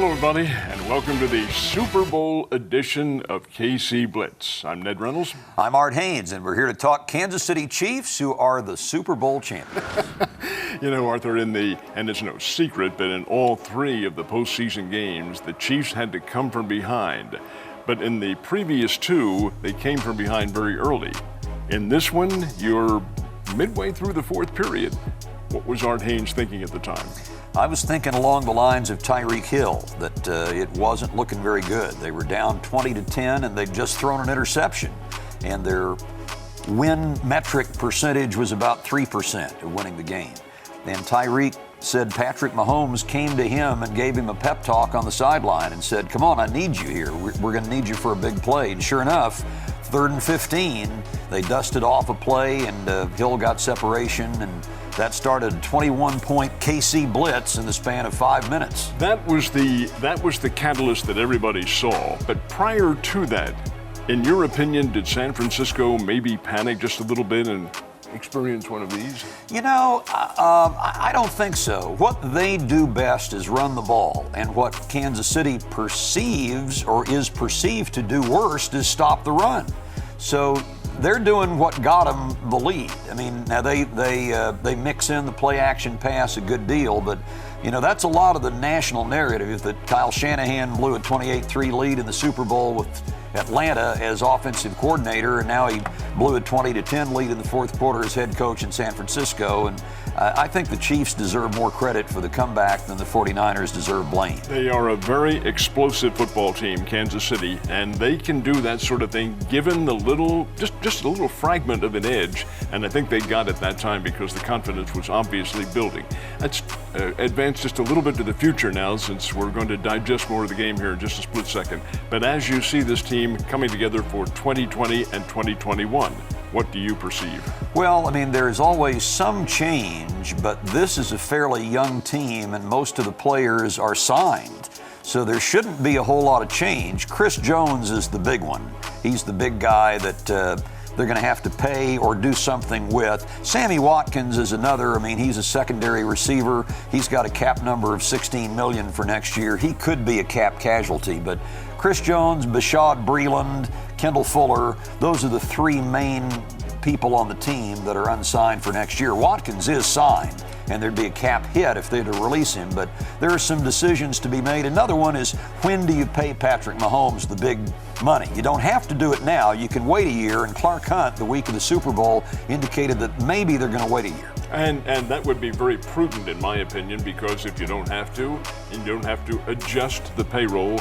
Hello, everybody, and welcome to the Super Bowl edition of KC Blitz. I'm Ned Reynolds. I'm Art Haynes, and we're here to talk Kansas City Chiefs, who are the Super Bowl champions. You know, Arthur, and it's no secret, but in all three of the postseason games, the Chiefs had to come from behind. But in the previous two, they came from behind very early. In this one, you're midway through the fourth period. What was Art Haynes thinking at the time? I was thinking along the lines of Tyreek Hill, that it wasn't looking very good. They were down 20-10, and they'd just thrown an interception. And their win metric percentage was about 3% of winning the game. And Tyreek said Patrick Mahomes came to him and gave him a pep talk on the sideline and said, "Come on, I need you here. We're going to need you for a big play." And sure enough, 3rd and 15, they dusted off a play, and Hill got separation, and that started a 21-point KC Blitz in the span of 5 minutes. That was the catalyst that everybody saw. But prior to that, in your opinion, did San Francisco maybe panic just a little bit and experience one of these? You know, I don't think so. What they do best is run the ball, and what Kansas City perceives or is perceived to do worst is stop the run. So they're doing what got them the lead. I mean, now they mix in the play action pass a good deal, but you know, that's a lot of the national narrative that Kyle Shanahan blew a 28-3 lead in the Super Bowl with Atlanta as offensive coordinator, and now he blew a 20-10 lead in the fourth quarter as head coach in San Francisco. And I think the Chiefs deserve more credit for the comeback than the 49ers deserve blame. They are a very explosive football team, Kansas City, and they can do that sort of thing given the little, just a little fragment of an edge, and I think they got it that time because the confidence was obviously building. Let's advance just a little bit to the future now, since we're going to digest more of the game here in just a split second. But as you see this team coming together for 2020 and 2021, what do you perceive? Well, I mean, there's always some change, but this is a fairly young team, and most of the players are signed. So there shouldn't be a whole lot of change. Chris Jones is the big one. He's the big guy that they're going to have to pay or do something with. Sammy Watkins is another. I mean, he's a secondary receiver. He's got a cap number of $16 million for next year. He could be a cap casualty, but Chris Jones, Bashaud Breeland, Kendall Fuller, those are the three main people on the team that are unsigned for next year. Watkins is signed, and there'd be a cap hit if they were to release him, but there are some decisions to be made. Another one is, when do you pay Patrick Mahomes the big money? You don't have to do it now. You can wait a year, and Clark Hunt, the week of the Super Bowl, indicated that maybe they're going to wait a year. And that would be very prudent, in my opinion, because if you don't have to, and you don't have to adjust the payroll,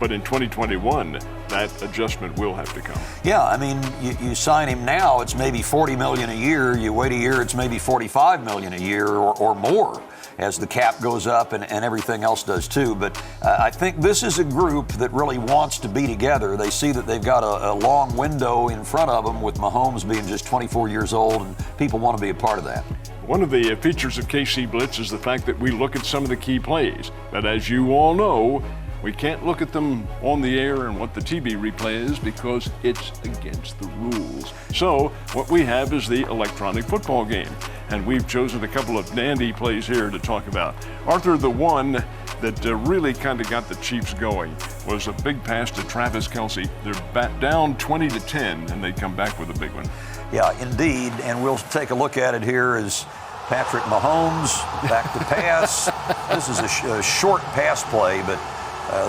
but in 2021, that adjustment will have to come. Yeah, I mean, you sign him now, it's maybe $40 million a year. You wait a year, it's maybe $45 million a year or more, as the cap goes up and everything else does too. But I think this is a group that really wants to be together. They see that they've got a long window in front of them, with Mahomes being just 24 years old, and people want to be a part of that. One of the features of KC Blitz is the fact that we look at some of the key plays. But as you all know, we can't look at them on the air and what the TV replay is, because it's against the rules. So what we have is the electronic football game, and we've chosen a couple of dandy plays here to talk about. Arthur, the one that really kind of got the Chiefs going was a big pass to Travis Kelce. They're down 20-10, and they come back with a big one. Yeah, indeed, and we'll take a look at it here as Patrick Mahomes back to pass. This is a short pass play, but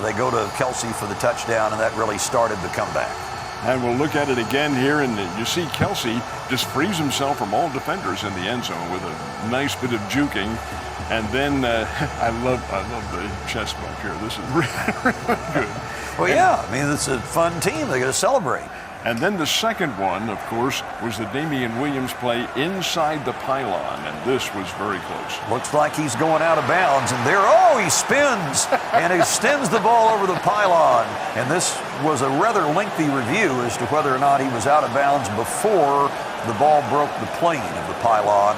they go to Kelce for the touchdown, and that really started the comeback. And we'll look at it again here, and you see Kelce just frees himself from all defenders in the end zone with a nice bit of juking. And then I love the chest bump here. This is really good. Well, yeah, I mean, it's a fun team. They got to celebrate. And then the second one, of course, was the Damian Williams play inside the pylon, and this was very close. Looks like he's going out of bounds, and he spins and extends the ball over the pylon. And this was a rather lengthy review as to whether or not he was out of bounds before the ball broke the plane of the pylon.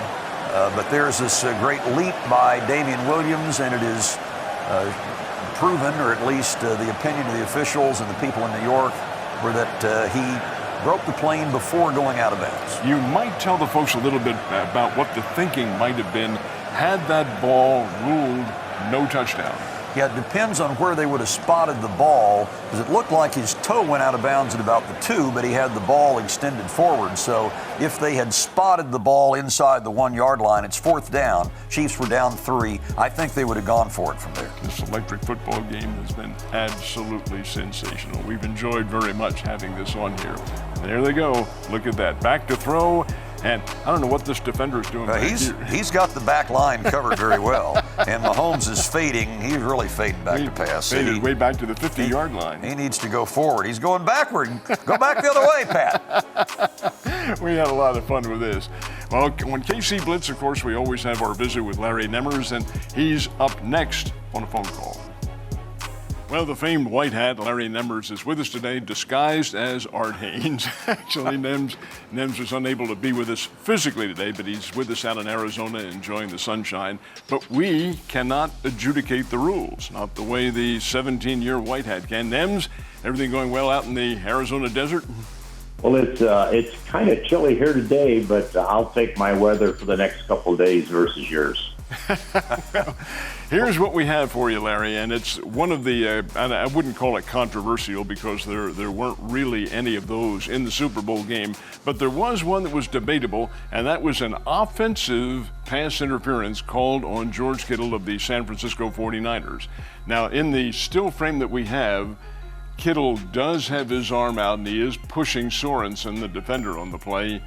But there's this great leap by Damian Williams, and it is proven, or at least the opinion of the officials and the people in New York, were that he broke the plane before going out of bounds. You might tell the folks a little bit about what the thinking might have been had that ball ruled no touchdown. Yeah, it depends on where they would have spotted the ball, because it looked like his toe went out of bounds at about the 2, but he had the ball extended forward. So if they had spotted the ball inside the 1 yard line, it's 4th down. Chiefs were down 3. I think they would have gone for it from there. This electric football game has been absolutely sensational. We've enjoyed very much having this on here. There they go. Look at that. Back to throw. And I don't know what this defender is doing. He's got the back line covered very well. And Mahomes is fading. He's really fading back to pass. Faded way back to the 50-yard line. He needs to go forward. He's going backward. Go back the other way, Pat. We had a lot of fun with this. Well, on KC Blitz, of course, we always have our visit with Larry Nemmers, and he's up next on a phone call. Well, the famed white hat, Larry Nemmers, is with us today, disguised as Art Haynes. Actually, Nems was unable to be with us physically today, but he's with us out in Arizona enjoying the sunshine. But we cannot adjudicate the rules, not the way the 17-year white hat can. Nems, everything going well out in the Arizona desert? Well, it's kind of chilly here today, but I'll take my weather for the next couple of days versus yours. Well, here's what we have for you, Larry, and it's one of the, and I wouldn't call it controversial because there weren't really any of those in the Super Bowl game, but there was one that was debatable, and that was an offensive pass interference called on George Kittle of the San Francisco 49ers. Now, in the still frame that we have, Kittle does have his arm out, and he is pushing Sorensen, the defender, on the play.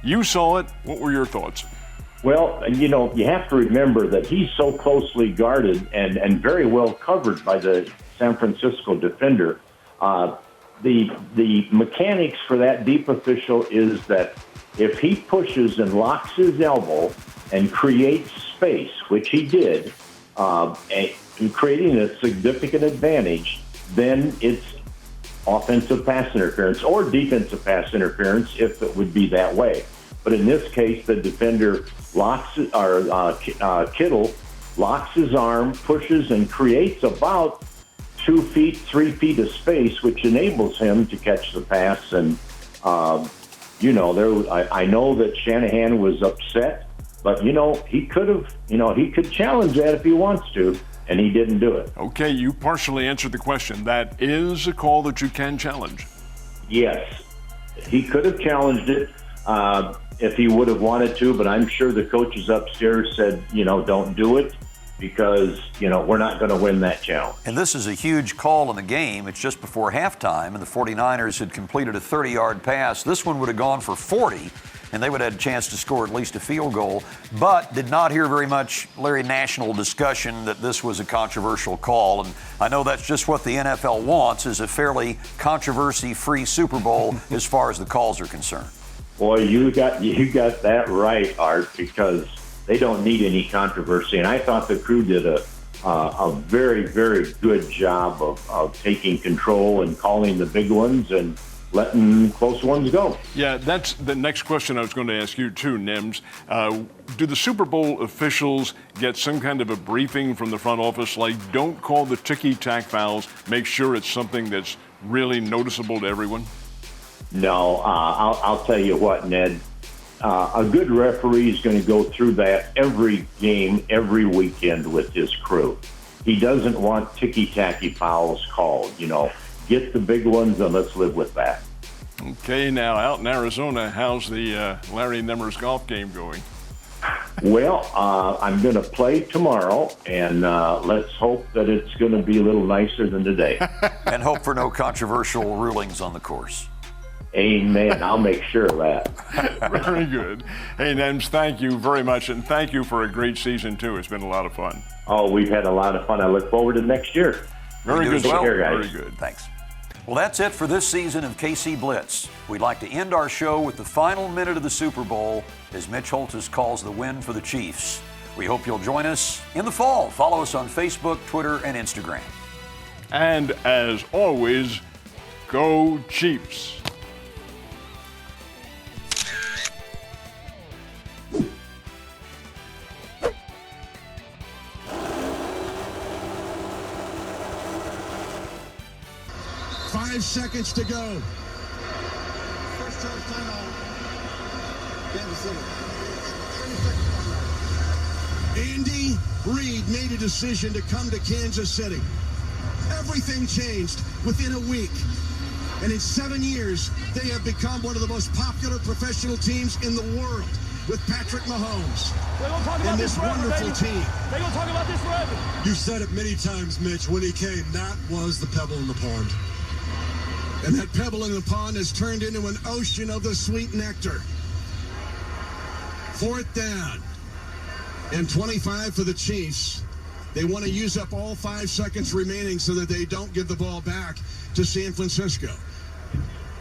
You saw it. What were your thoughts? Well, you know, you have to remember that he's so closely guarded and very well covered by the San Francisco defender. The mechanics for that deep official is that if he pushes and locks his elbow and creates space, which he did, and creating a significant advantage, then it's offensive pass interference or defensive pass interference if it would be that way. But in this case, the defender Kittle locks his arm, pushes, and creates about 2 feet, 3 feet of space, which enables him to catch the pass. And I know that Shanahan was upset, but he could challenge that if he wants to, and he didn't do it. Okay, you partially answered the question. That is a call that you can challenge. Yes, he could have challenged it. If he would have wanted to, but I'm sure the coaches upstairs said, don't do it because, we're not going to win that challenge. And this is a huge call in the game. It's just before halftime, and the 49ers had completed a 30-yard pass. This one would have gone for 40, and they would have had a chance to score at least a field goal, but did not hear very much, Larry, national discussion that this was a controversial call. And I know that's just what the NFL wants, is a fairly controversy-free Super Bowl as far as the calls are concerned. Boy, you got that right, Art, because they don't need any controversy. And I thought the crew did a very, very good job of taking control and calling the big ones and letting close ones go. Yeah, that's the next question I was going to ask you too, Nims. Do the Super Bowl officials get some kind of a briefing from the front office, like don't call the ticky-tack fouls, make sure it's something that's really noticeable to everyone? No, I'll tell you what, Ned. A good referee is going to go through that every game, every weekend with his crew. He doesn't want ticky-tacky fouls called. Get the big ones and let's live with that. Okay, now out in Arizona, how's the Larry Nemmers golf game going? Well, I'm going to play tomorrow, and let's hope that it's going to be a little nicer than today. And hope for no controversial rulings on the course. Amen. I'll make sure of that. Very good. Hey, Nems, thank you very much, and thank you for a great season, too. It's been a lot of fun. Oh, we've had a lot of fun. I look forward to next year. Very good. Take care, guys. Very good. Thanks. Well, that's it for this season of KC Blitz. We'd like to end our show with the final minute of the Super Bowl as Mitch Holthus calls the win for the Chiefs. We hope you'll join us in the fall. Follow us on Facebook, Twitter, and Instagram. And as always, go Chiefs. Five seconds to go. First charge timeout. Kansas City. 30 seconds timeout. Andy Reid made a decision to come to Kansas City. Everything changed within a week. And in 7 years, they have become one of the most popular professional teams in the world with Patrick Mahomes and this wonderful team. They're going to talk about this forever. You said it many times, Mitch, when he came, that was the pebble in the pond. And that pebble in the pond has turned into an ocean of the sweet nectar. 4th down and 25 for the Chiefs. They want to use up all 5 seconds remaining so that they don't give the ball back to San Francisco.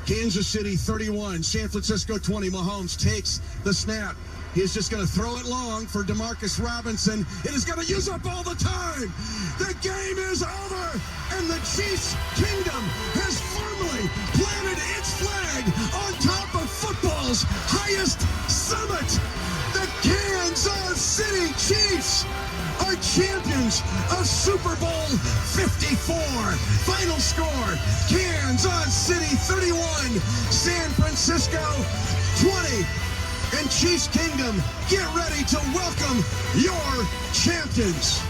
Kansas City 31, San Francisco 20. Mahomes takes the snap. He's just going to throw it long for Demarcus Robinson. It is going to use up all the time. The game is over, and the Chiefs' kingdom has firmly planted its flag on top of football's highest summit. The Kansas City Chiefs are champions of Super Bowl 54. Final score, Kansas City 31, San Francisco 20. And Chiefs Kingdom, get ready to welcome your champions.